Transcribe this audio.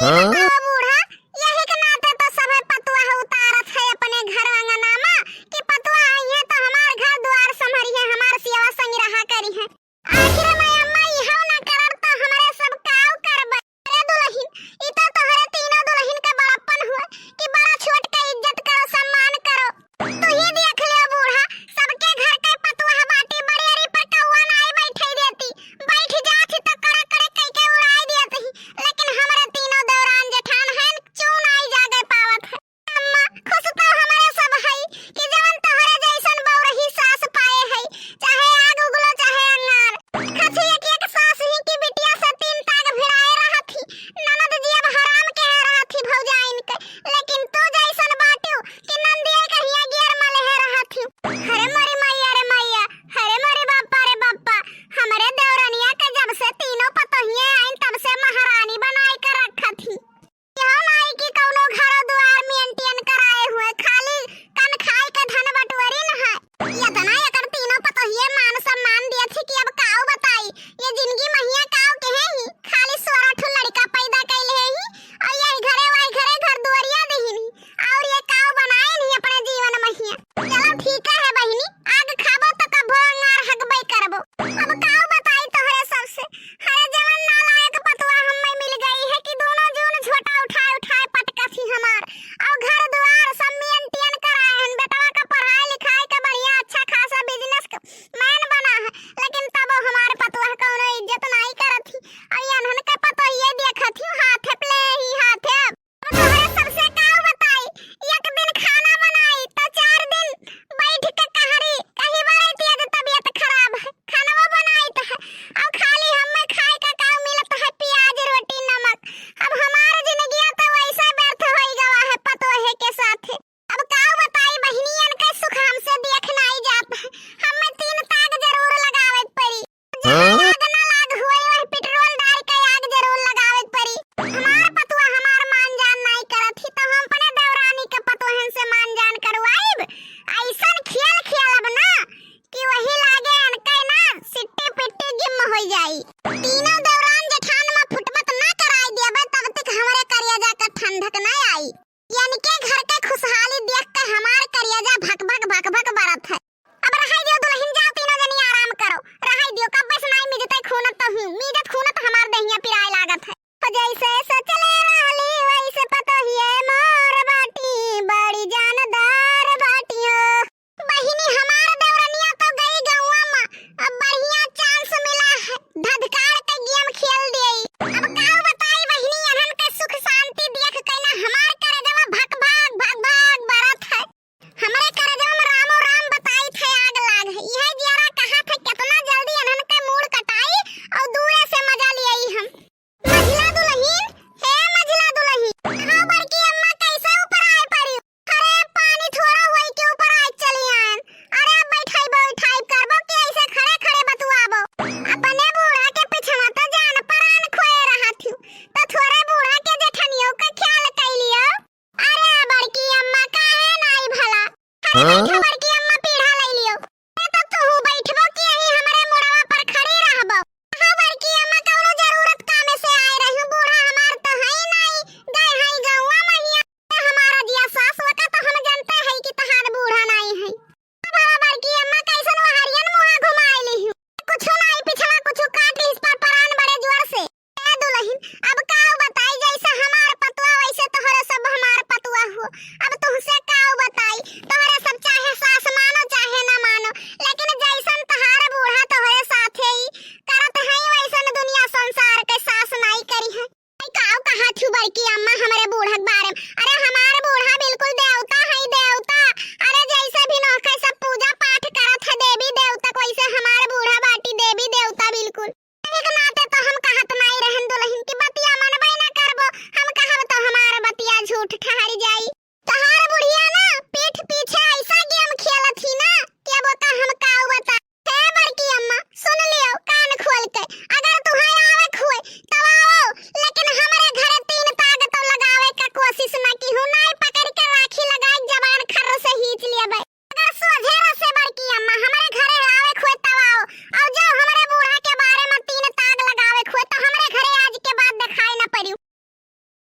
बताओ बूढ़ा, यही के नाते तो सब पतुआ उतारत है अपने घर अंगना में कि पतुआ आई है तो हमार घर द्वार संभरी है, हमार सेवा संग रहा करी है। आखिर मैं अम्मा इहो ना करब तो हमरे सब काऊ करब। अरे दुल्हन, ई तो तोहरे तीनों दुल्हन के बड़प्पन हुए कि बड़ा छोट के इज्जत करो, सम्मान करो। तू ही देख ले बूढ़ा, सबके घर के पतुआ बाटी बड़ेरी पर कौआ नाई बैठे देती, बैठ जात तो करे करे कई के उड़ाई देती, लेकिन हमरे तीनों दौरान जेठान है क्यों नाई जागे पावत है। अम्मा खुश तो हमरे सब है कि जवन तोहरे जैसन बौरही सास पाए है, चाहे आग उगलो चाहे अंगार। खची एक एक सास ही की बिटिया से तीन ताग भिड़ाए रहत ही, ननद जी अब हराम के रहत ही भौजाइन के, लेकिन तू जैसन बाटियो कि नंदिए कहिया गियर मले रहत ही। अरे मोरी मैया रे मैया, अरे मोरे बापा रे बापा, हमरे देवरनिया के जब से तीनों पतोहिए आइन तब से महारानी बनाई कर रखत ही। यहो नाई कि कौनो घर द्वार मेंटेन कराए हुए, खाली कन खाई के धन बटोरी न है। इतना एकर तीनों पतोहिए मान सम्मान दिए थी कि अब काऊ बताई, ये जिंदगी महिया काऊ के है ही, खाली 16 ठो लड़का पैदा कैले है ही और यही घरे वाई घरे घर दुआरिया देही और ये काऊ बनाए नहीं अपने जीवन महिया। चलो ठीक है बहिनी, आग खाबो तो कबो अंगार हगबे करबो। अब काऊ बताई तोहरे सबसे, हरे जवन नालायक पतुआ हम्मे मिल गई है कि दोनों जून झोटा उठाए उठाए पटकथी हमार और घर द्वार सब मेंटेन कराए हन। बेटवा का पढ़ाई लिखाई का बढ़िया अच्छा खासा बिजनेस मैन बना है, लेकिन तब हमारे पतुआ कौनो इज्जत नहीं करत ही और अनहन के पतोहिए देखत ही हाथे प्ले ही हाथे। अब तोहरे सबसे काऊ बताई, एक दिन खाना बनाई तो 4 दिन बैठ के कहरी कहीं बड़ी तेज तबीयत खराब है, खाना बनाई तो है और खाली हमें खाए का काऊ मिलत है प्याज रोटी नमक। अब हमार जिंदगी तो वैसे व्यर्थ होई गवा है पतोहे के साथ। अब काऊ बताई बहनियन के सुख हमसे देख नहीं जात है, हमें 3 ताग जरूर लगावे पड़ी, जहाँ आग ना लाग हुए वही पेट्रोल डाल के आग जरूर लगावे पड़ी। हमार पतुआ हमार मान जान नहीं करत ही तो हम अपने देवरानी के पतोहन से मान जान करवाइब। ऐसन खेल खेलब ना कि वही लागे अनके ना सिट्टी पिट्टी गिम हो जाई। तीनों दौरान जेठान में फुटबत ना कराई देबे तब तक हमरे करिया का ठंडक ना आई, यानी के घर के खुशहाली देख के हमार करिया भक भक बरत है। अब रहाई दियो दुल्हन, जाओ तीनों जनी आराम करो, रहाई दियो, कब बस नहीं मिजते खूनत तो हूं, मिजत खूनत हमार दहिया पिराए लागत है। जैसे सच